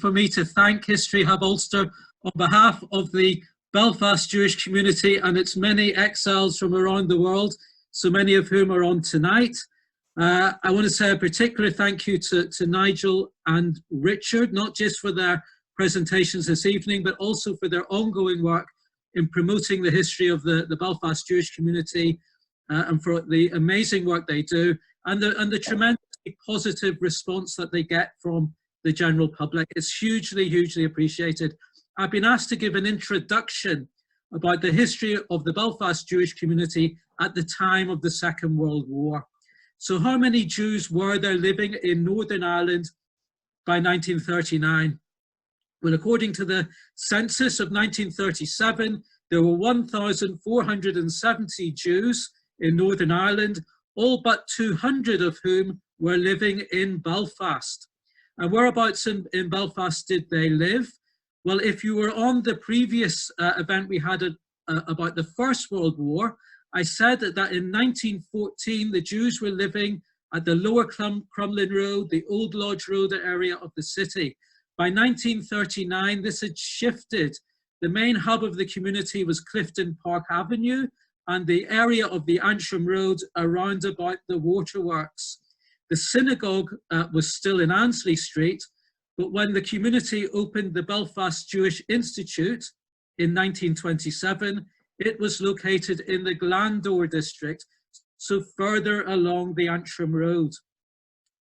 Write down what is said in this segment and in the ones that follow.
for me to thank History Hub Ulster on behalf of the Belfast Jewish community and its many exiles from around the world, so many of whom are on tonight. I want to say a particular thank you to Nigel and Richard, not just for their presentations this evening, but also for their ongoing work in promoting the history of the Belfast Jewish community and for the amazing work they do and the tremendously positive response that they get from the general public. It's hugely, hugely appreciated. I've been asked to give an introduction about the history of the Belfast Jewish community at the time of the Second World War. So how many Jews were there living in Northern Ireland by 1939? Well, according to the census of 1937, there were 1,470 Jews in Northern Ireland, all but 200 of whom were living in Belfast. And whereabouts in Belfast did they live? Well, if you were on the previous event we had about the First World War, I said that in 1914, the Jews were living at the Lower Crumlin Road, the Old Lodge Road area of the city. By 1939, this had shifted. The main hub of the community was Clifton Park Avenue and the area of the Antrim Road around about the waterworks. The synagogue was still in Annesley Street, but when the community opened the Belfast Jewish Institute in 1927, it was located in the Glandore district, so further along the Antrim Road.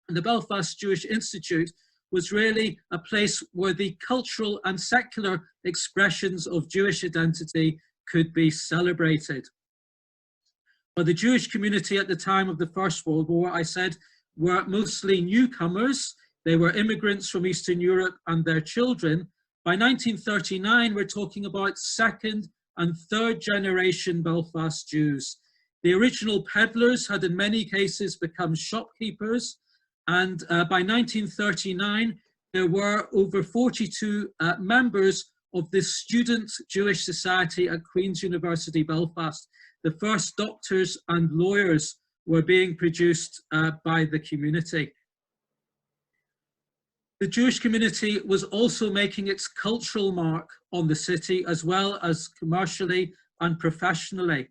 And the Belfast Jewish Institute was really a place where the cultural and secular expressions of Jewish identity could be celebrated. But the Jewish community at the time of the First World War, I said, were mostly newcomers. They were immigrants from Eastern Europe and their children. By 1939, we're talking about second and third generation Belfast Jews. The original peddlers had in many cases become shopkeepers, and by 1939 there were over 42 members of the Student Jewish Society at Queen's University Belfast. The first doctors and lawyers were being produced by the community. The Jewish community was also making its cultural mark on the city as well as commercially and professionally.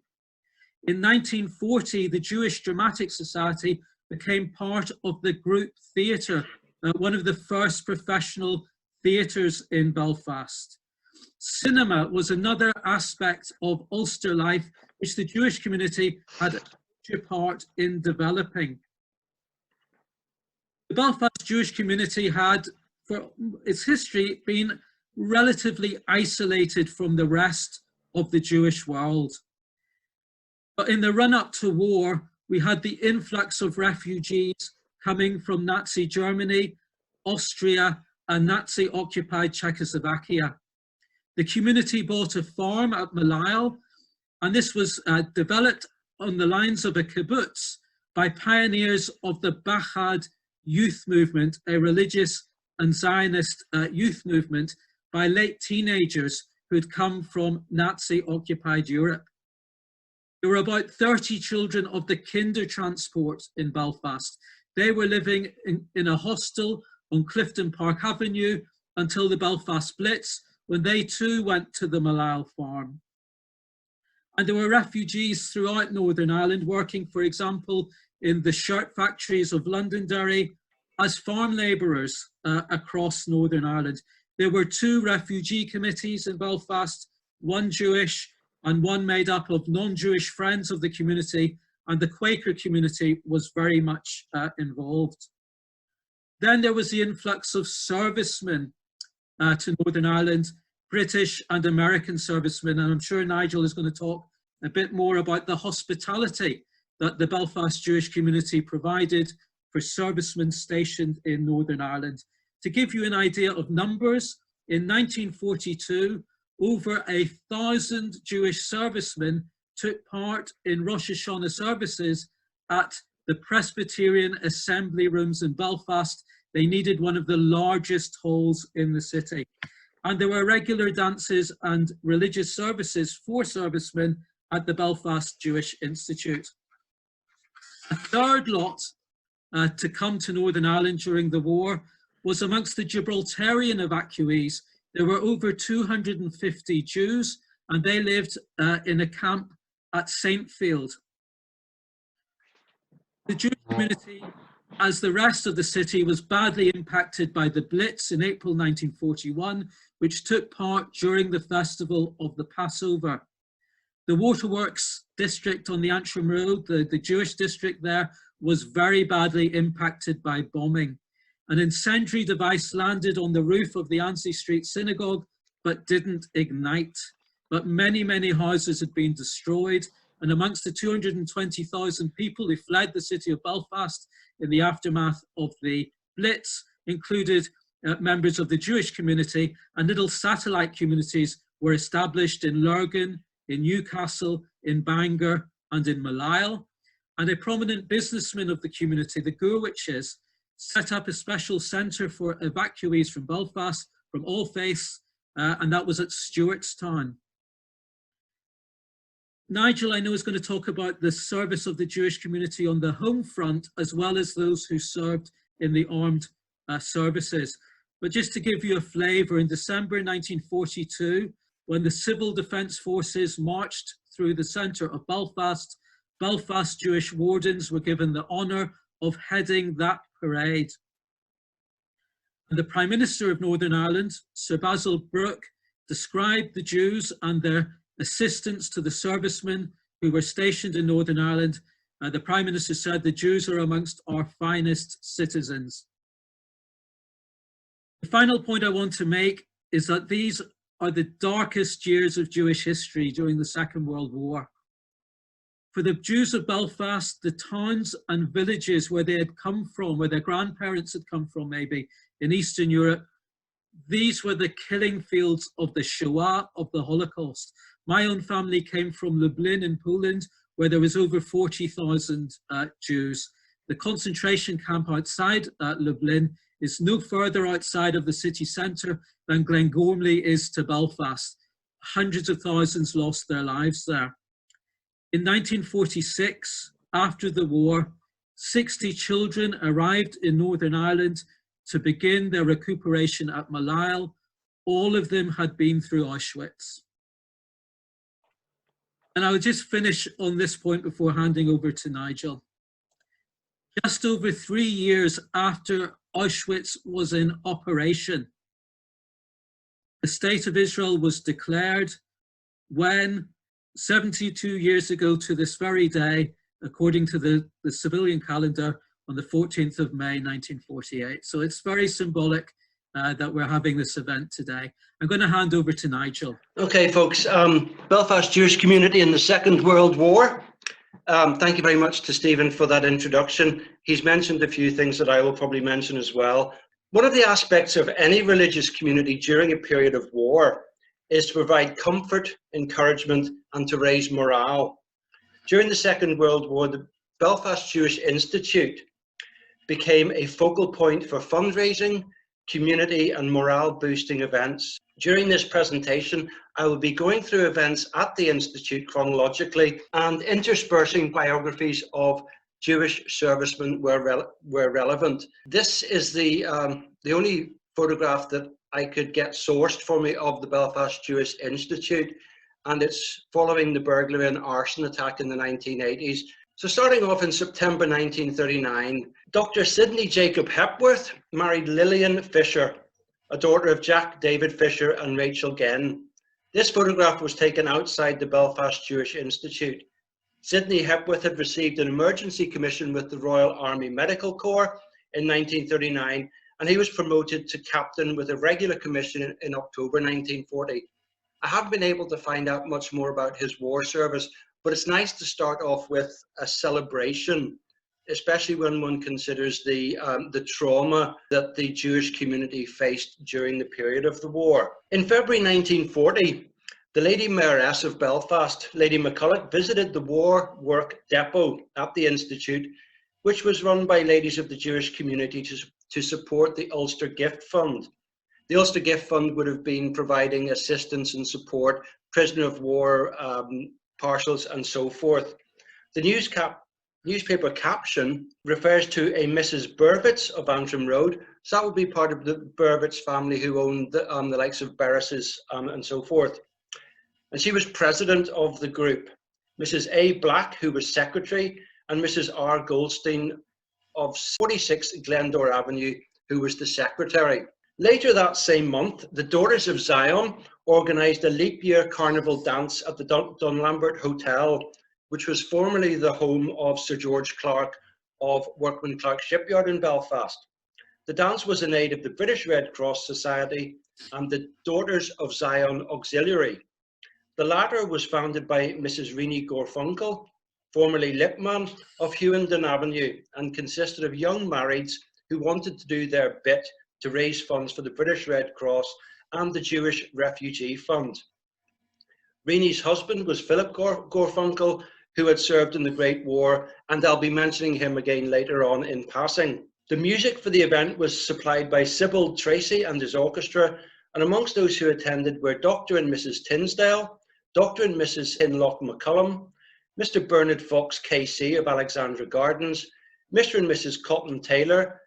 In 1940, the Jewish Dramatic Society became part of the Group Theatre, one of the first professional theatres in Belfast. Cinema was another aspect of Ulster life which the Jewish community had a major part in developing. The Belfast Jewish community had, for its history, been relatively isolated from the rest of the Jewish world. But in the run-up to war, we had the influx of refugees coming from Nazi Germany, Austria, and Nazi-occupied Czechoslovakia. The community bought a farm at Malyle, and this was developed on the lines of a kibbutz by pioneers of the Bachad youth movement, a religious and Zionist youth movement by late teenagers who had come from Nazi-occupied Europe. There were about 30 children of the Kindertransport in Belfast. They were living in a hostel on Clifton Park Avenue until the Belfast Blitz, when they too went to the Malyle farm. And there were refugees throughout Northern Ireland working, for example, in the shirt factories of Londonderry as farm labourers across Northern Ireland. There were 2 refugee committees in Belfast, one Jewish and one made up of non-Jewish friends of the community, and the Quaker community was very much involved. Then there was the influx of servicemen to Northern Ireland, British and American servicemen, and I'm sure Nigel is going to talk a bit more about the hospitality that the Belfast Jewish community provided for servicemen stationed in Northern Ireland. To give you an idea of numbers, in 1942, over 1,000 Jewish servicemen took part in Rosh Hashanah services at the Presbyterian Assembly Rooms in Belfast. They needed one of the largest halls in the city. And there were regular dances and religious services for servicemen at the Belfast Jewish Institute. A third lot to come to Northern Ireland during the war was amongst the Gibraltarian evacuees. There were over 250 Jews, and they lived in a camp at Saintfield. The Jewish community, as the rest of the city, was badly impacted by the Blitz in April 1941, which took part during the festival of the Passover. The Waterworks district on the Antrim Road, the Jewish district there, was very badly impacted by bombing. An incendiary device landed on the roof of the Anstey Street Synagogue, but didn't ignite. But many, many houses had been destroyed, and amongst the 220,000 people who fled the city of Belfast in the aftermath of the Blitz included members of the Jewish community, and little satellite communities were established in Lurgan, in Newcastle, in Bangor, and in Malile. And a prominent businessman of the community, the Gurwiches, set up a special centre for evacuees from Belfast, from all faiths, and that was at Stewartstown. Nigel, I know, is going to talk about the service of the Jewish community on the home front, as well as those who served in the armed services. But just to give you a flavour, in December 1942, when the Civil Defence Forces marched through the centre of Belfast, Belfast Jewish wardens were given the honour of heading that parade. And the Prime Minister of Northern Ireland, Sir Basil Brooke, described the Jews and their assistance to the servicemen who were stationed in Northern Ireland. The Prime Minister said, "The Jews are amongst our finest citizens." The final point I want to make is that these are the darkest years of Jewish history during the Second World War. For the Jews of Belfast, the towns and villages where they had come from, where their grandparents had come from maybe, in Eastern Europe, these were the killing fields of the Shoah, of the Holocaust. My own family came from Lublin in Poland, where there was over 40,000 Jews. The concentration camp outside Lublin is no further outside of the city centre than Glengormley is to Belfast. Hundreds of thousands lost their lives there. In 1946, after the war, 60 children arrived in Northern Ireland to begin their recuperation at Malile. All of them had been through Auschwitz. And I'll just finish on this point before handing over to Nigel. Just over 3 years after Auschwitz was in operation, the State of Israel was declared when 72 years ago to this very day, according to the civilian calendar, on the 14th of May 1948. So it's very symbolic that we're having this event today. I'm going to hand over to Nigel. Okay, folks, Belfast Jewish Community in the Second World War. Thank you very much to Stephen for that introduction. He's mentioned a few things that I will probably mention as well. One of the aspects of any religious community during a period of war is to provide comfort, encouragement, and to raise morale. During the Second World War, the Belfast Jewish Institute became a focal point for fundraising, community, and morale boosting events. During this presentation, I will be going through events at the Institute chronologically and interspersing biographies of Jewish servicemen where relevant. This is the only photograph that I could get sourced for me of the Belfast Jewish Institute, and it's following the burglary and arson attack in the 1980s. So starting off in September 1939, Dr. Sidney Jacob Hepworth married Lillian Fisher, a daughter of Jack David Fisher and Rachel Genn. This photograph was taken outside the Belfast Jewish Institute. Sidney Hepworth had received an emergency commission with the Royal Army Medical Corps in 1939, and he was promoted to captain with a regular commission in October 1940. I haven't been able to find out much more about his war service, but it's nice to start off with a celebration, especially when one considers the trauma that the Jewish community faced during the period of the war. In February 1940, the Lady Mayoress of Belfast, Lady McCulloch, visited the War Work Depot at the Institute, which was run by ladies of the Jewish community to support the Ulster Gift Fund. The Ulster Gift Fund would have been providing assistance and support, prisoner of war parcels and so forth. The newspaper caption refers to a Mrs. Burvitz of Antrim Road, So that would be part of the Burbage family who owned the likes of Barris's and so forth. And she was president of the group. Mrs. A. Black, who was secretary, and Mrs. R. Goldstein of 46 Glendore Avenue, who was the secretary. Later that same month, the Daughters of Zion organised a leap year carnival dance at the Dunlambert Hotel, which was formerly the home of Sir George Clark of Workman Clark Shipyard in Belfast. The dance was in aid of the British Red Cross Society and the Daughters of Zion Auxiliary. The latter was founded by Mrs. Renee Gorfunkel, formerly Lipman of Hughenden Avenue, and consisted of young marrieds who wanted to do their bit to raise funds for the British Red Cross and the Jewish Refugee Fund. Renee's husband was Philip Gorfunkel, who had served in the Great War, and I'll be mentioning him again later on in passing. The music for the event was supplied by Sybil Tracy and his orchestra, and amongst those who attended were Dr. and Mrs. Tinsdale, Dr. and Mrs. Hinlock McCullum, Mr. Bernard Fox KC of Alexandra Gardens, Mr. and Mrs. Cotton Taylor,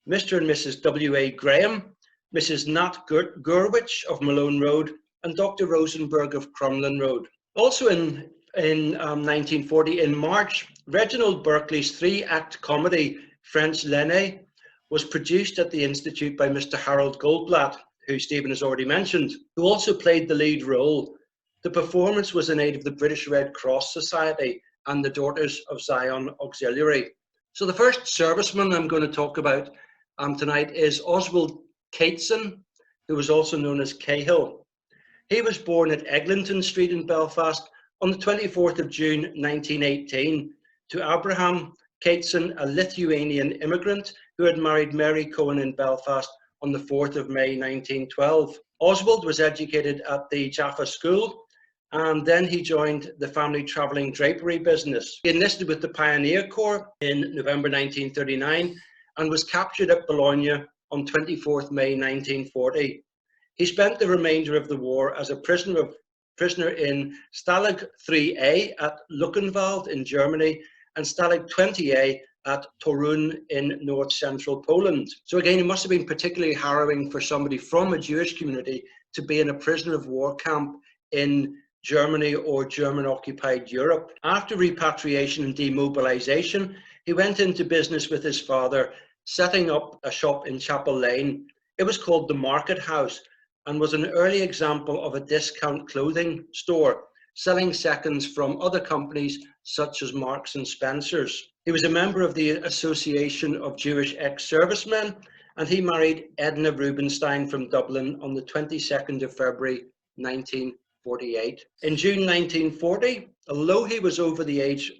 Mr. and Mrs. W.A. Graham, Mrs. Nat Gurwitch of Malone Road, and Dr. Rosenberg of Crumlin Road. Also in 1940, in March, Reginald Berkeley's three-act comedy French L'Aîné was produced at the Institute by Mr. Harold Goldblatt, who Stephen has already mentioned, who also played the lead role. The performance was in aid of the British Red Cross Society and the Daughters of Zion Auxiliary. So the first serviceman I'm going to talk about tonight is Oswald Cateson, who was also known as Cahill. He was born at Eglinton Street in Belfast on the 24th of June 1918 to Abraham Cateson, a Lithuanian immigrant who had married Mary Cohen in Belfast on the 4th of May 1912. Oswald was educated at the Jaffa School, and then he joined the family travelling drapery business. He enlisted with the Pioneer Corps in November 1939 and was captured at Bologna on 24th May 1940. He spent the remainder of the war as a prisoner in Stalag 3A at Luckenwald in Germany and Stalag 20A at Torun in north-central Poland. So again, it must have been particularly harrowing for somebody from a Jewish community to be in a prisoner of war camp in Germany or German-occupied Europe. After repatriation and demobilization, he went into business with his father, setting up a shop in Chapel Lane. It was called the Market House and was an early example of a discount clothing store, selling seconds from other companies such as Marks and Spencer's. He was a member of the Association of Jewish Ex-Servicemen, and he married Edna Rubenstein from Dublin on the 22nd of February 1948. In June 1940, although he was over the age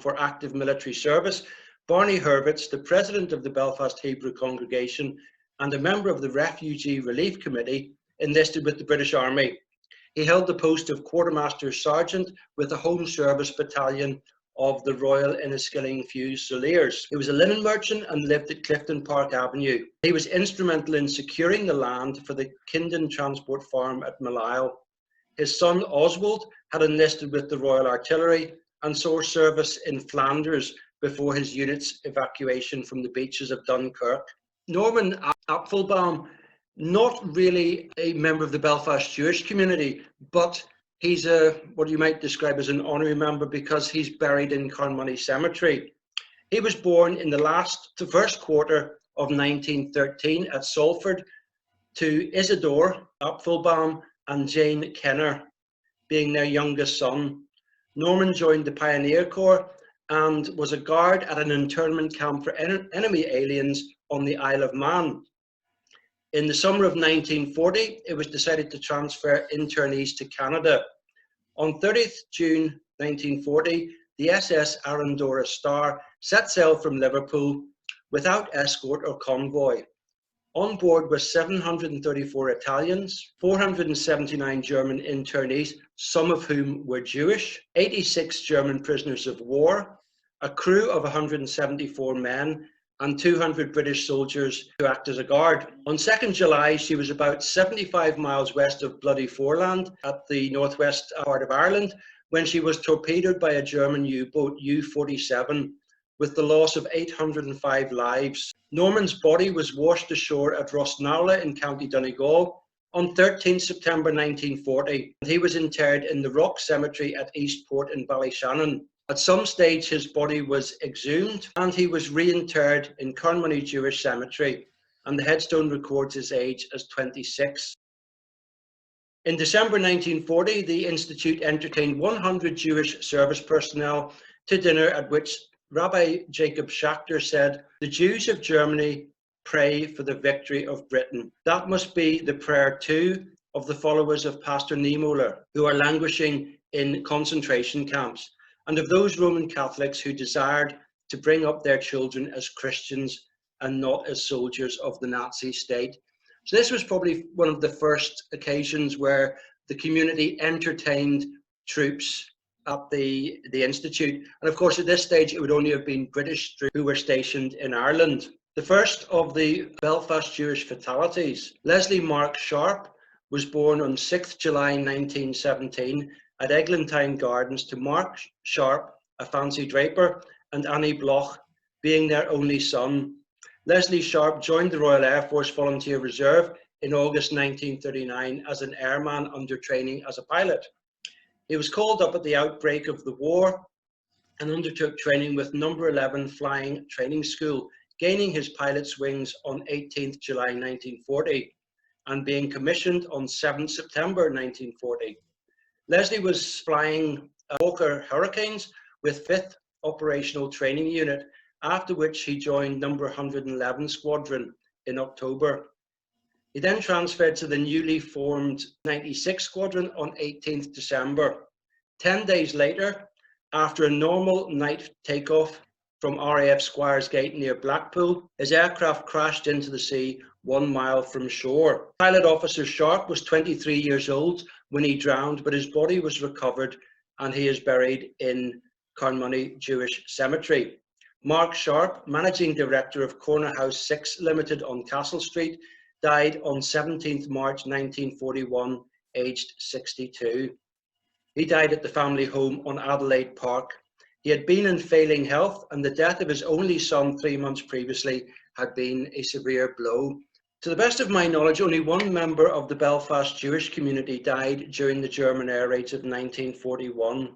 for active military service, Barney Hurwitz, the president of the Belfast Hebrew Congregation and a member of the Refugee Relief Committee, enlisted with the British Army. He held the post of Quartermaster Sergeant with the Home Service Battalion of the Royal Inniskilling Fusiliers. He was a linen merchant and lived at Clifton Park Avenue. He was instrumental in securing the land for the Kinden Transport Farm at Malile. His son Oswald had enlisted with the Royal Artillery and saw service in Flanders before his unit's evacuation from the beaches of Dunkirk. Norman Apfelbaum, not really a member of the Belfast Jewish community, but he's what you might describe as an honorary member because he's buried in Carnmoney Cemetery. He was born in the first quarter of 1913 at Salford to Isidore Apfelbaum and Jane Kenner, being their youngest son. Norman joined the Pioneer Corps and was a guard at an internment camp for enemy aliens on the Isle of Man. In the summer of 1940, it was decided to transfer internees to Canada. On 30th June 1940, the SS Arandora Star set sail from Liverpool without escort or convoy. On board were 734 Italians, 479 German internees, some of whom were Jewish, 86 German prisoners of war, a crew of 174 men, and 200 British soldiers to act as a guard. On 2nd July, she was about 75 miles west of Bloody Foreland at the northwest part of Ireland when she was torpedoed by a German U-boat U-47 with the loss of 805 lives. Norman's body was washed ashore at Rosnarla in County Donegal on 13 September 1940, and he was interred in the Rock Cemetery at Eastport in Ballyshannon. At some stage, his body was exhumed and he was reinterred in Carnmoney Jewish Cemetery, and the headstone records his age as 26. In December 1940, the Institute entertained 100 Jewish service personnel to dinner, at which Rabbi Jacob Schachter said, "The Jews of Germany pray for the victory of Britain. That must be the prayer too of the followers of Pastor Niemöller, who are languishing in concentration camps, and of those Roman Catholics who desired to bring up their children as Christians and not as soldiers of the Nazi state." So this was probably one of the first occasions where the community entertained troops at the Institute. And of course, at this stage, it would only have been British troops who were stationed in Ireland. The first of the Belfast Jewish fatalities, Leslie Mark Sharp, was born on 6th July 1917 at Eglantine Gardens to Mark Sharp, a fancy draper, and Annie Bloch, being their only son. Leslie Sharp joined the Royal Air Force Volunteer Reserve in August 1939 as an airman under training as a pilot. He was called up at the outbreak of the war and undertook training with Number 11 Flying Training School, gaining his pilot's wings on 18th July 1940 and being commissioned on 7th September 1940. Leslie was flying Hawker Hurricanes with 5th Operational Training Unit, after which he joined Number 111 Squadron in October. He then transferred to the newly formed 96 Squadron on 18th December. 10 days later, after a normal night takeoff from RAF Squires Gate near Blackpool, his aircraft crashed into the sea 1 mile from shore. Pilot Officer Sharp was 23 years old when he drowned, but his body was recovered and he is buried in Carnmoney Jewish Cemetery. Mark Sharp, Managing Director of Corner House 6 Limited on Castle Street, died on 17th March 1941, aged 62. He died at the family home on Adelaide Park. He had been in failing health, and the death of his only son 3 months previously had been a severe blow. To the best of my knowledge, only one member of the Belfast Jewish community died during the German air raids of 1941.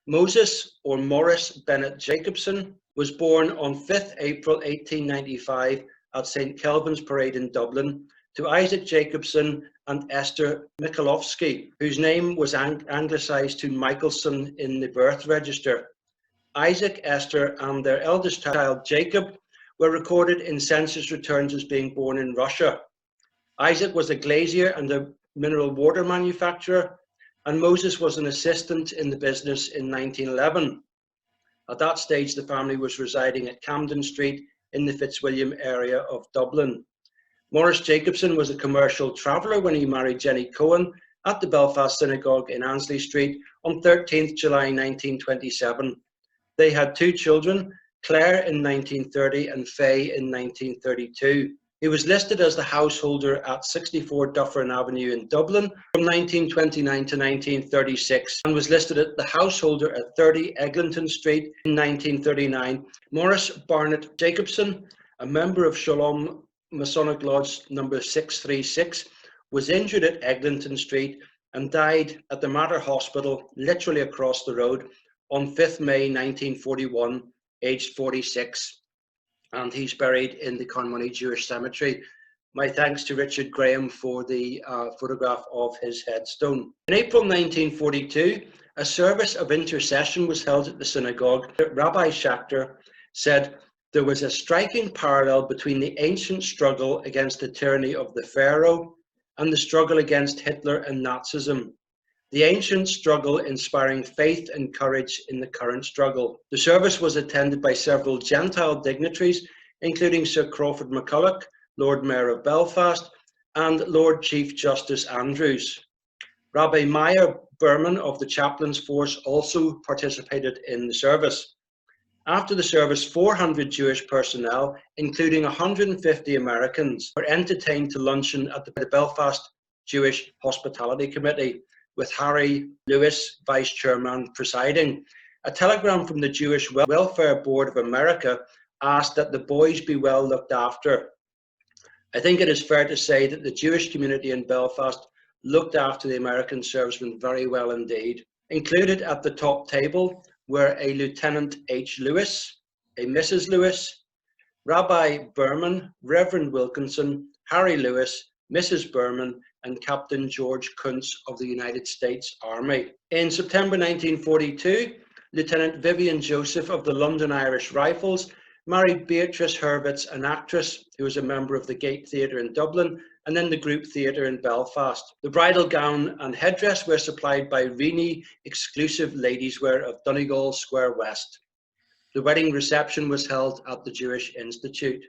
Moses, or Morris Bennett Jacobson, was born on 5th April 1895 at St. Kelvin's Parade in Dublin to Isaac Jacobson and Esther Michalowski, whose name was anglicised to Michelson in the birth register. Isaac, Esther, and their eldest child Jacob were recorded in census returns as being born in Russia. Isaac was a glazier and a mineral water manufacturer, and Moses was an assistant in the business in 1911. At that stage, the family was residing at Camden Street in the Fitzwilliam area of Dublin. Morris Jacobson was a commercial traveller when he married Jenny Cohen at the Belfast Synagogue in Annesley Street on 13th July 1927. They had 2 children, Claire in 1930 and Faye in 1932. He was listed as the householder at 64 Dufferin Avenue in Dublin from 1929 to 1936 and was listed at the householder at 30 Eglinton Street in 1939. Morris Barnett Jacobson, a member of Shalom Masonic Lodge number 636, was injured at Eglinton Street and died at the Mater Hospital, literally across the road, on 5th May 1941, aged 46. And he's buried in the Carnmoney Jewish Cemetery. My thanks to Richard Graham for the photograph of his headstone. In April 1942, a service of intercession was held at the synagogue. Rabbi Schachter said there was a striking parallel between the ancient struggle against the tyranny of the Pharaoh and the struggle against Hitler and Nazism. The ancient struggle inspiring faith and courage in the current struggle. The service was attended by several Gentile dignitaries, including Sir Crawford MacCulloch, Lord Mayor of Belfast, and Lord Chief Justice Andrews. Rabbi Meyer Berman of the Chaplains Force also participated in the service. After the service, 400 Jewish personnel, including 150 Americans, were entertained to luncheon at the Belfast Jewish Hospitality Committee, with Harry Lewis, Vice Chairman, presiding. a telegram from the Jewish Welfare Board of America asked that the boys be well looked after. I think it is fair to say that the Jewish community in Belfast looked after the American servicemen very well indeed. Included at the top table were a Lieutenant H. Lewis, a Mrs. Lewis, Rabbi Berman, Reverend Wilkinson, Harry Lewis, Mrs. Berman, and Captain George Kuntz of the United States Army. In September 1942, Lieutenant Vivian Joseph of the London Irish Rifles married Beatrice Hurwitz, an actress who was a member of the Gate Theatre in Dublin and then the Group Theatre in Belfast. The bridal gown and headdress were supplied by Rini Exclusive Ladies Wear of Donegal Square West. The wedding reception was held at the Jewish Institute.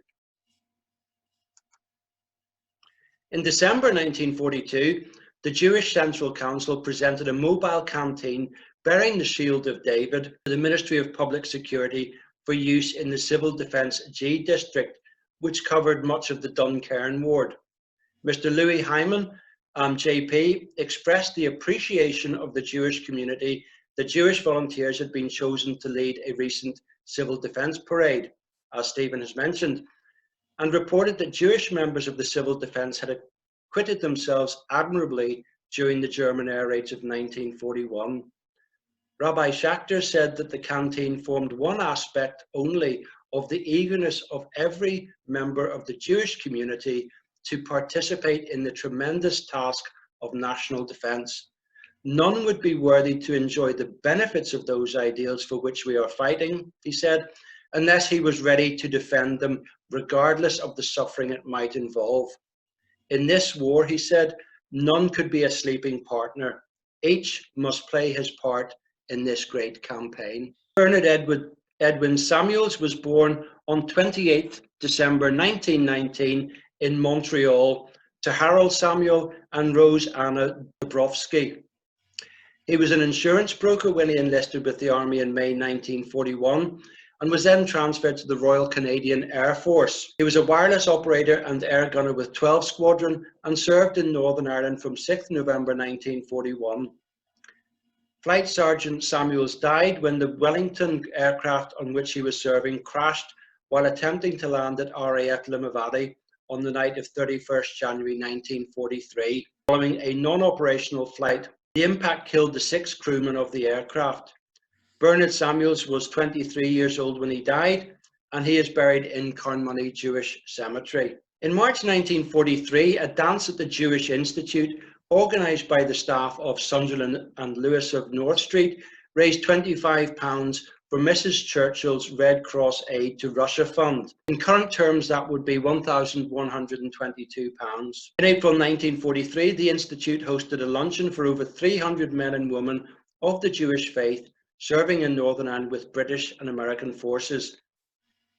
In December 1942, the Jewish Central Council presented a mobile canteen bearing the Shield of David to the Ministry of Public Security for use in the Civil Defence G District, which covered much of the Duncairn ward. Mr. Louis Hyman, JP, expressed the appreciation of the Jewish community that Jewish volunteers had been chosen to lead a recent civil defence parade, as Stephen has mentioned, and reported that Jewish members of the civil defence had acquitted themselves admirably during the German air raids of 1941. Rabbi Schachter said that the canteen formed one aspect only of the eagerness of every member of the Jewish community to participate in the tremendous task of national defence. None would be worthy to enjoy the benefits of those ideals for which we are fighting, he said, unless he was ready to defend them regardless of the suffering it might involve. In this war, he said, none could be a sleeping partner. Each must play his part in this great campaign. Bernard Edwin Samuels was born on 28th December 1919 in Montreal to Harold Samuel and Rose Anna Dabrowski. He was an insurance broker when he enlisted with the Army in May 1941 and was then transferred to the Royal Canadian Air Force. He was a wireless operator and air gunner with 12 Squadron and served in Northern Ireland from 6th November 1941. Flight Sergeant Samuels died when the Wellington aircraft on which he was serving crashed while attempting to land at RAF Limavady on the night of 31st January 1943. Following a non-operational flight, the impact killed the 6 crewmen of the aircraft. Bernard Samuels was 23 years old when he died, and he is buried in Carnmoney Jewish Cemetery. In March 1943, a dance at the Jewish Institute, organised by the staff of Sunderland and Lewis of North Street, raised £25 for Mrs. Churchill's Red Cross Aid to Russia Fund. In current terms, that would be £1,122. In April 1943, the Institute hosted a luncheon for over 300 men and women of the Jewish faith serving in Northern Ireland with British and American forces.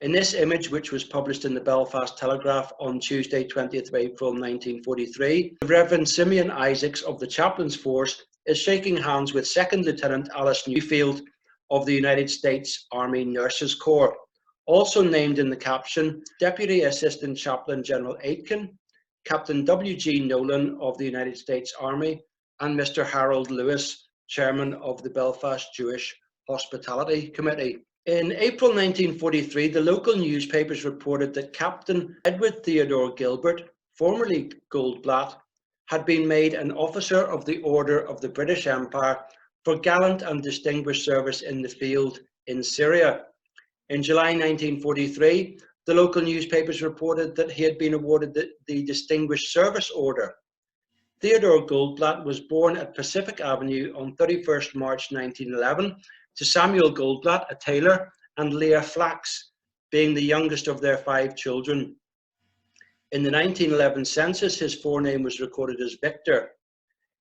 In this image, which was published in the Belfast Telegraph on Tuesday, 20th of April 1943, the Reverend Simeon Isaacs of the Chaplains Force is shaking hands with 2nd Lieutenant Alice Newfield of the United States Army Nurses Corps. Also named in the caption, Deputy Assistant Chaplain General Aitken, Captain W.G. Nolan of the United States Army, and Mr. Harold Lewis, Chairman of the Belfast Jewish Hospitality Committee. In April 1943, the local newspapers reported that Captain Edward Theodore Gilbert, formerly Goldblatt, had been made an Officer of the Order of the British Empire for gallant and distinguished service in the field in Syria. In July 1943, the local newspapers reported that he had been awarded the Distinguished Service Order. Theodore Goldblatt was born at Pacific Avenue on 31st March 1911 to Samuel Goldblatt, a tailor, and Leah Flax, being the youngest of their 5 children. In the 1911 census, his forename was recorded as Victor.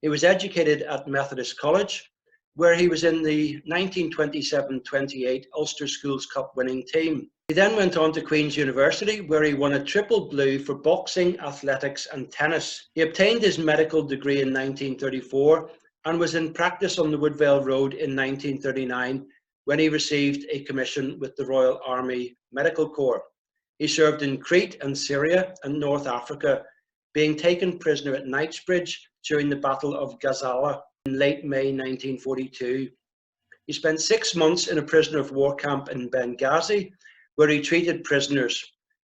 He was educated at Methodist College, where he was in the 1927-28 Ulster Schools Cup winning team. He then went on to Queen's University, where he won a triple blue for boxing, athletics and tennis. He obtained his medical degree in 1934 and was in practice on the Woodvale Road in 1939 when he received a commission with the Royal Army Medical Corps. He served in Crete and Syria and North Africa, being taken prisoner at Knightsbridge during the Battle of Gazala in late May 1942. He spent 6 months in a prisoner of war camp in Benghazi, where he treated prisoners,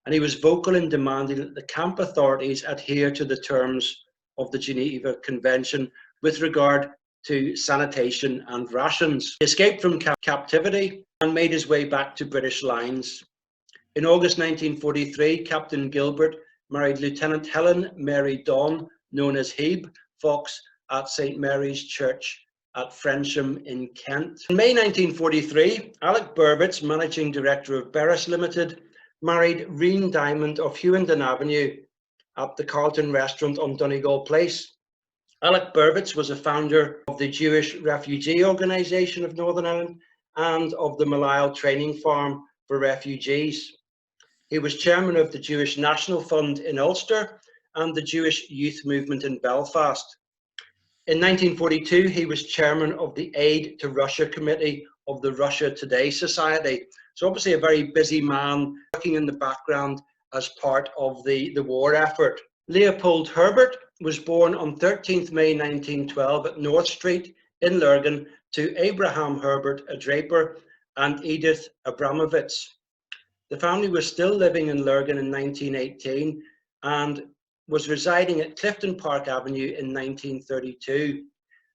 and he was vocal in demanding that the camp authorities adhere to the terms of the Geneva Convention with regard to sanitation and rations. He escaped from captivity and made his way back to British lines. In August 1943, Captain Gilbert married Lieutenant Helen Mary Dawn, known as Hebe Fox, at St Mary's Church at Frensham in Kent. In May 1943, Alec Burbitz, Managing Director of Beres Limited, married Reen Diamond of Hewenden Avenue at the Carlton Restaurant on Donegal Place. Alec Burbitz was a founder of the Jewish Refugee Organisation of Northern Ireland and of the Malile Training Farm for Refugees. He was chairman of the Jewish National Fund in Ulster and the Jewish Youth Movement in Belfast. In 1942, he was chairman of the Aid to Russia Committee of the Russia Today Society. So obviously a very busy man working in the background as part of the war effort. Leopold Herbert was born on 13th May 1912 at North Street in Lurgan to Abraham Herbert, a draper, and Edith Abramovitz. The family was still living in Lurgan in 1918 and was residing at Clifton Park Avenue in 1932.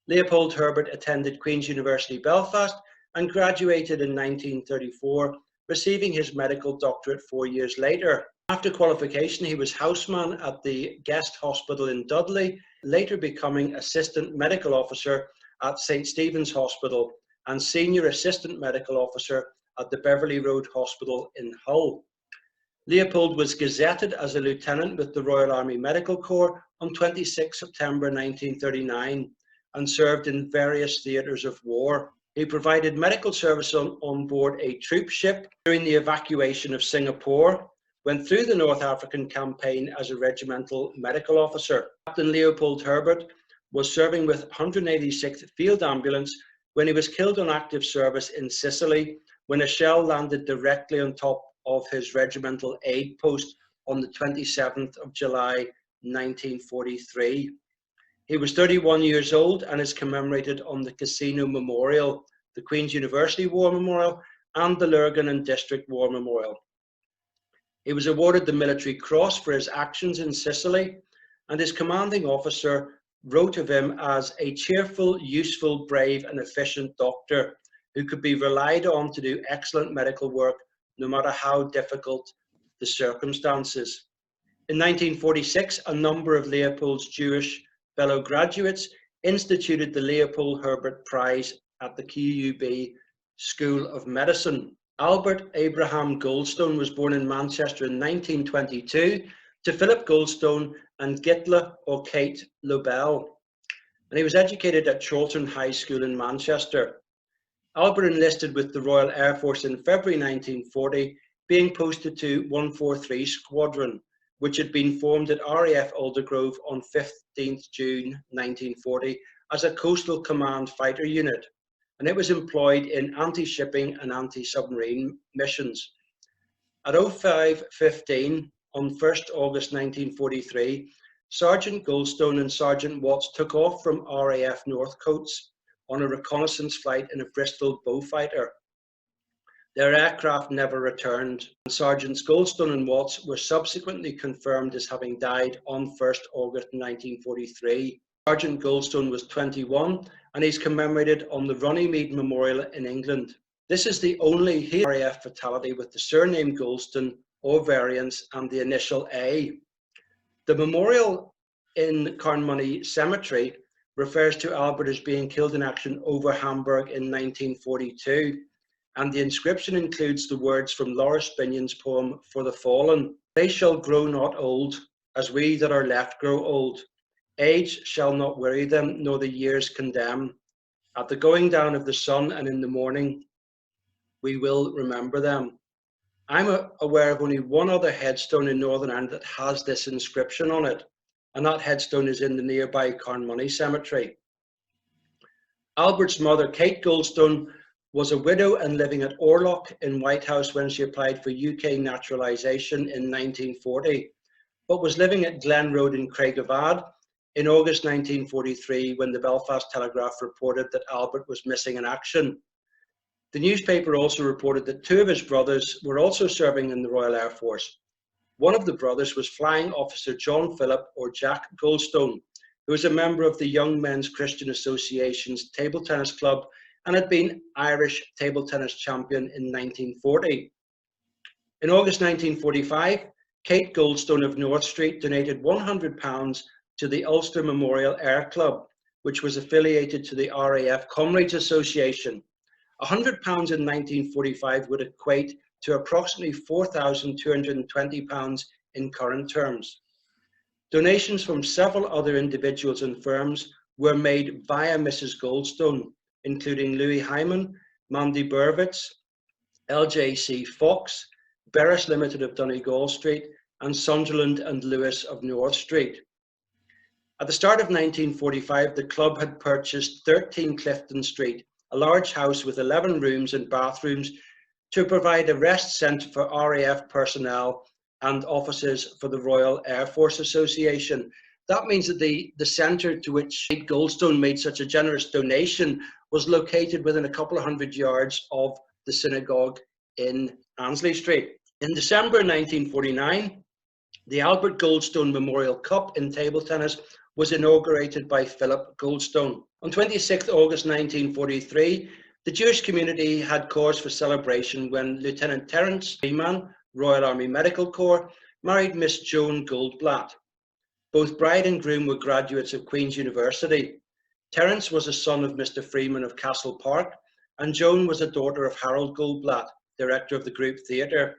Leopold Herbert attended Queen's University Belfast and graduated in 1934, receiving his medical doctorate 4 years later. After qualification, he was houseman at the Guest Hospital in Dudley, later becoming Assistant Medical Officer at St Stephen's Hospital and Senior Assistant Medical Officer at the Beverley Road Hospital in Hull. Leopold was gazetted as a lieutenant with the Royal Army Medical Corps on 26 September 1939 and served in various theatres of war. He provided medical service on board a troop ship during the evacuation of Singapore, went through the North African campaign as a regimental medical officer. Captain Leopold Herbert was serving with 186th Field Ambulance when he was killed on active service in Sicily when a shell landed directly on top of his regimental aid post on the 27th of July 1943. He was 31 years old and is commemorated on the Casino Memorial, the Queen's University War Memorial, and the Lurgan and District War Memorial. He was awarded the Military Cross for his actions in Sicily, and his commanding officer wrote of him as a cheerful, useful, brave, and efficient doctor who could be relied on to do excellent medical work no matter how difficult the circumstances. In 1946, a number of Leopold's Jewish fellow graduates instituted the Leopold Herbert Prize at the QUB School of Medicine. Albert Abraham Goldstone was born in Manchester in 1922 to Philip Goldstone and Gitla or Kate Lobel, and he was educated at Chorlton High School in Manchester. Albert enlisted with the Royal Air Force in February 1940, being posted to 143 Squadron, which had been formed at RAF Aldergrove on 15th June 1940 as a coastal command fighter unit, and it was employed in anti-shipping and anti-submarine missions. At 05:15 on 1st August 1943, Sergeant Goldstone and Sergeant Watts took off from RAF Northcotes on a reconnaissance flight in a Bristol Beaufighter. Their aircraft never returned, and Sergeants Goldstone and Watts were subsequently confirmed as having died on 1st August 1943. Sergeant Goldstone was 21 and he's commemorated on the Runnymede Memorial in England. This is the only RAF fatality with the surname Goldstone or variants and the initial A. The memorial in Carnmoney Cemetery refers to Albert as being killed in action over Hamburg in 1942, and the inscription includes the words from Laura Binion's poem For the Fallen. They shall grow not old, as we that are left grow old. Age shall not weary them, nor the years condemn. At the going down of the sun and in the morning, we will remember them. I'm aware of only one other headstone in Northern Ireland that has this inscription on it, and that headstone is in the nearby Carnmoney Cemetery. Albert's mother, Kate Goldstone, was a widow and living at Orlock in Whitehouse when she applied for UK naturalisation in 1940, but was living at Glen Road in Craigavad in August 1943 when the Belfast Telegraph reported that Albert was missing in action. The newspaper also reported that two of his brothers were also serving in the Royal Air Force. One of the brothers was Flying Officer John Philip, or Jack Goldstone, who was a member of the Young Men's Christian Association's table tennis club and had been Irish table tennis champion in 1940. In August 1945, Kate Goldstone of North Street donated £100 to the Ulster Memorial Air Club, which was affiliated to the RAF Comrades Association. £100 in 1945 would equate to approximately £4,220 in current terms. Donations from several other individuals and firms were made via Mrs. Goldstone, including Louis Hyman, Mandy Burvitz, LJC Fox, Beres Limited of Donegal Street, and Sunderland and Lewis of North Street. At the start of 1945, the club had purchased 13 Clifton Street, a large house with 11 rooms and bathrooms, to provide a rest centre for RAF personnel and offices for the Royal Air Force Association. That means that the centre to which Kate Goldstone made such a generous donation was located within a couple of hundred yards of the synagogue in Annesley Street. In December 1949, the Albert Goldstone Memorial Cup in table tennis was inaugurated by Philip Goldstone. On 26 August 1943, the Jewish community had cause for celebration when Lieutenant Terence Freeman, Royal Army Medical Corps, married Miss Joan Goldblatt. Both bride and groom were graduates of Queen's University. Terence was a son of Mr. Freeman of Castle Park, and Joan was a daughter of Harold Goldblatt, director of the Group Theatre.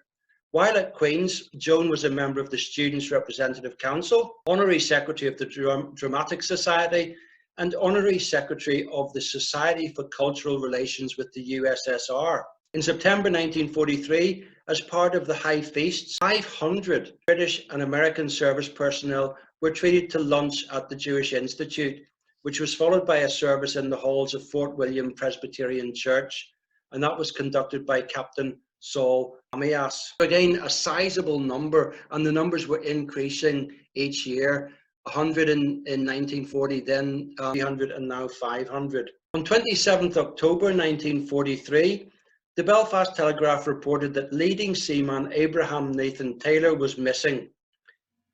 While at Queen's, Joan was a member of the Students' Representative Council, honorary secretary of the Dramatic Society, and honorary secretary of the Society for Cultural Relations with the USSR. In September 1943, as part of the High Feasts, 500 British and American service personnel were treated to lunch at the Jewish Institute, which was followed by a service in the halls of Fort William Presbyterian Church, and that was conducted by Captain Saul Amias. Again, a sizable number, and the numbers were increasing each year. 100 in 1940, then 300, and now 500. On 27th October 1943, the Belfast Telegraph reported that leading seaman Abraham Nathan Taylor was missing.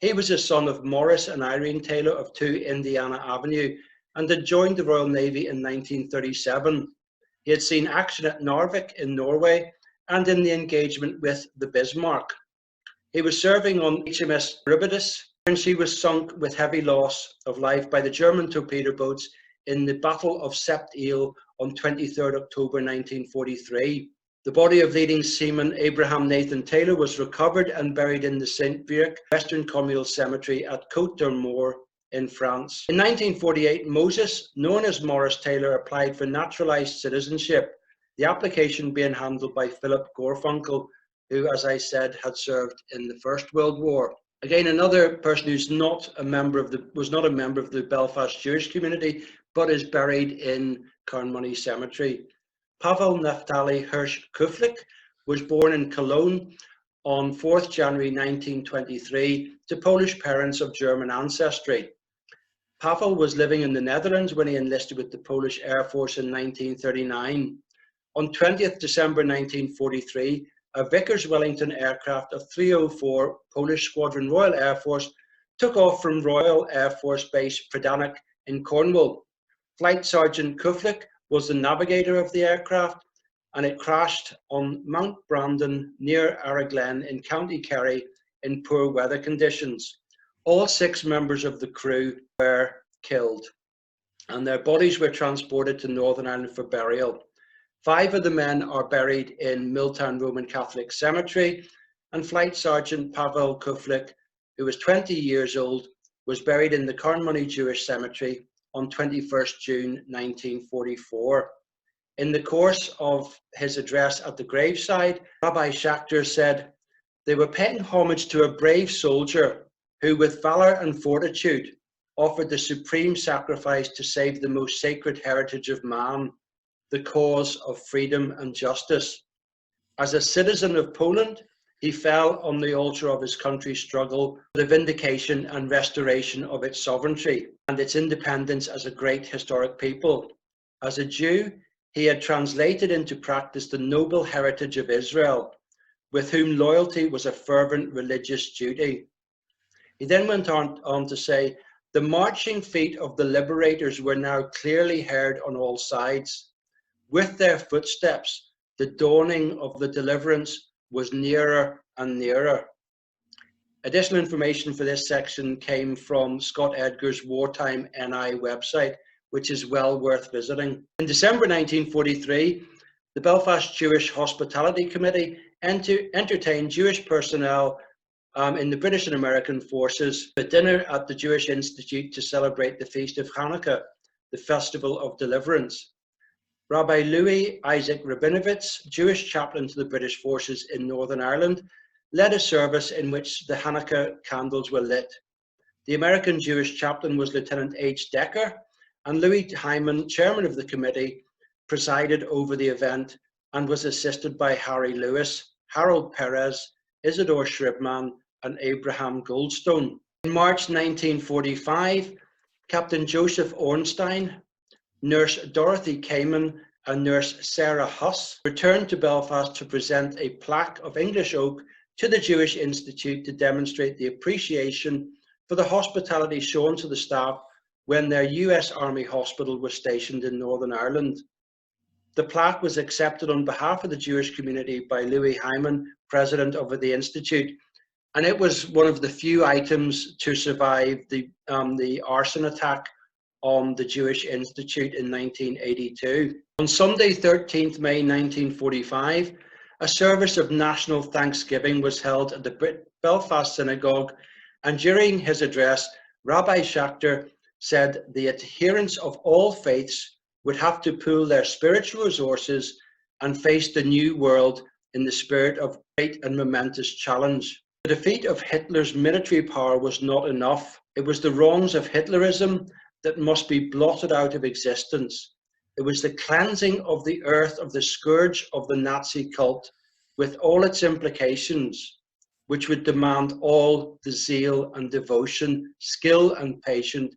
He was a son of Morris and Irene Taylor of 2 Indiana Avenue and had joined the Royal Navy in 1937. He had seen action at Narvik in Norway and in the engagement with the Bismarck. He was serving on HMS Rubidus, and she was sunk with heavy loss of life by the German torpedo boats in the Battle of Sept Ile on 23rd October 1943. The body of leading seaman Abraham Nathan Taylor was recovered and buried in the Saint-Brieuc Western Communal Cemetery at Côte d'Armor in France. In 1948, Moses, known as Morris Taylor, applied for naturalized citizenship, the application being handled by Philip Gorfunkel, who, as I said, had served in the First World War. Again, another person who's not a member of the Belfast Jewish Community, but is buried in Carnmoney Cemetery. Pavel Naftali Hirsch Kuflik was born in Cologne on 4th January 1923 to Polish parents of German ancestry. Pavel was living in the Netherlands when he enlisted with the Polish Air Force in 1939. On 20th December 1943, a Vickers Wellington aircraft of 304 Polish Squadron Royal Air Force took off from Royal Air Force Base Predanek in Cornwall. Flight Sergeant Kuflik was the navigator of the aircraft, and it crashed on Mount Brandon near Arraglen in County Kerry in poor weather conditions. All 6 members of the crew were killed, and their bodies were transported to Northern Ireland for burial. 5 of the men are buried in Milltown Roman Catholic Cemetery, and Flight Sergeant Pavel Kuflik, who was 20 years old, was buried in the Carnmoney Jewish Cemetery on 21st June 1944. In the course of his address at the graveside, Rabbi Schachter said, "They were paying homage to a brave soldier who, with valor and fortitude, offered the supreme sacrifice to save the most sacred heritage of man, the cause of freedom and justice. As a citizen of Poland, he fell on the altar of his country's struggle for the vindication and restoration of its sovereignty and its independence as a great historic people. As a Jew, he had translated into practice the noble heritage of Israel, with whom loyalty was a fervent religious duty. He then went on to say, the marching feet of the liberators were now clearly heard on all sides. With their footsteps, the dawning of the deliverance was nearer and nearer. Additional information for this section came from Scott Edgar's Wartime NI website, which is well worth visiting. In December 1943, the Belfast Jewish Hospitality Committee entertained Jewish personnel in the British and American forces a dinner at the Jewish Institute to celebrate the feast of Hanukkah, the festival of deliverance. Rabbi Louis Isaac Rabinovitz, Jewish chaplain to the British forces in Northern Ireland, led a service in which the Hanukkah candles were lit. The American Jewish chaplain was Lieutenant H. Decker, and Louis Hyman, chairman of the committee, presided over the event and was assisted by Harry Lewis, Harold Perez, Isidore Shribman, and Abraham Goldstone. In March 1945, Captain Joseph Ornstein, Nurse Dorothy Kamen, and Nurse Sarah Huss returned to Belfast to present a plaque of English oak to the Jewish Institute to demonstrate the appreciation for the hospitality shown to the staff when their US Army hospital was stationed in Northern Ireland. The plaque was accepted on behalf of the Jewish community by Louis Hyman, president of the Institute, and it was one of the few items to survive the arson attack on the Jewish Institute in 1982. On Sunday, 13th May 1945, a service of national thanksgiving was held at the Belfast Synagogue, and during his address, Rabbi Schachter said the adherents of all faiths would have to pool their spiritual resources and face the new world in the spirit of great and momentous challenge. The defeat of Hitler's military power was not enough. It was the wrongs of Hitlerism that must be blotted out of existence. It was the cleansing of the earth of the scourge of the Nazi cult, with all its implications, which would demand all the zeal and devotion, skill and patience,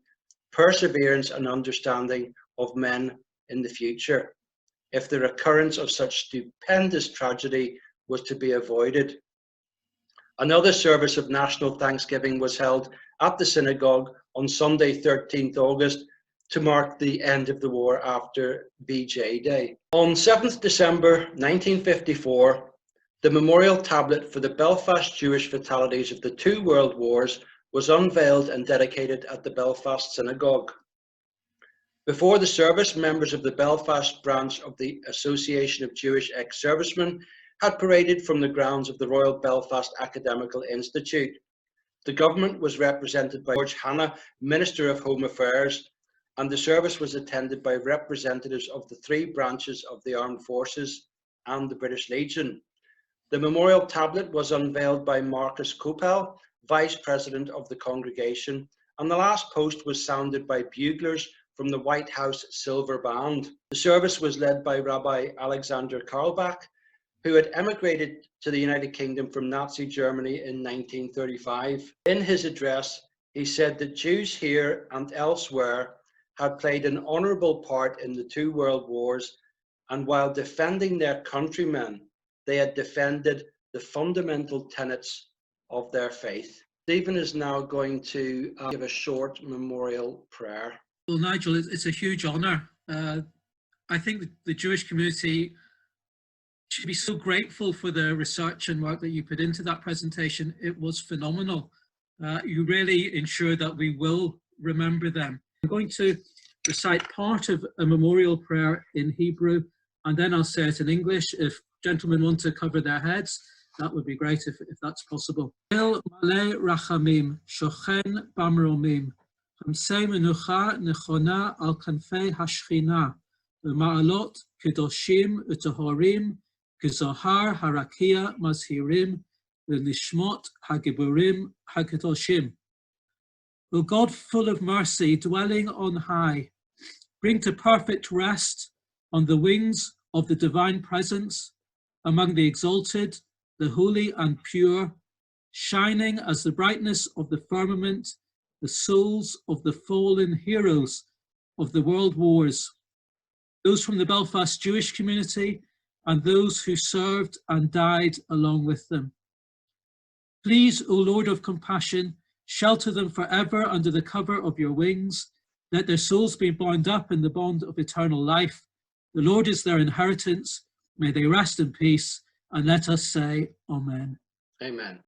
perseverance and understanding of men in the future, if the recurrence of such stupendous tragedy was to be avoided. Another service of national thanksgiving was held at the synagogue on Sunday, 13th August, to mark the end of the war after BJ Day. On 7th December 1954, the memorial tablet for the Belfast Jewish fatalities of the two world wars was unveiled and dedicated at the Belfast Synagogue. Before the service, members of the Belfast branch of the Association of Jewish Ex-Servicemen had paraded from the grounds of the Royal Belfast Academical Institute. The government was represented by George Hanna, Minister of Home Affairs, and the service was attended by representatives of the three branches of the Armed Forces and the British Legion. The memorial tablet was unveiled by Marcus Kopel, Vice President of the congregation, and the last post was sounded by buglers from the White House Silver Band. The service was led by Rabbi Alexander Karlbach, who had emigrated to the United Kingdom from Nazi Germany in 1935. In his address, he said that Jews here and elsewhere had played an honourable part in the two world wars, and while defending their countrymen, they had defended the fundamental tenets of their faith. Stephen is now going to give a short memorial prayer. Well, Nigel, it's a huge honour. I think the Jewish community should be so grateful for the research and work that you put into that presentation. It was phenomenal. You really ensured that we will remember them. I'm going to recite part of a memorial prayer in Hebrew, and then I'll say it in English. If gentlemen want to cover their heads, that would be great if that's possible. El male rachamim, shochen bamromim, hamsei menucha nechona al kanfei hashchina, v'ma'alot kedoshim u'tohorim, gezohar harakia mazhirim, v'nishmot hagiburim hakedoshim. O God, full of mercy, dwelling on high, bring to perfect rest on the wings of the divine presence among the exalted, the holy and pure, shining as the brightness of the firmament, the souls of the fallen heroes of the world wars, those from the Belfast Jewish Community, and those who served and died along with them. Please, O Lord of compassion, shelter them forever under the cover of your wings. Let their souls be bound up in the bond of eternal life. The Lord is their inheritance. May they rest in peace. And let us say, Amen. Amen.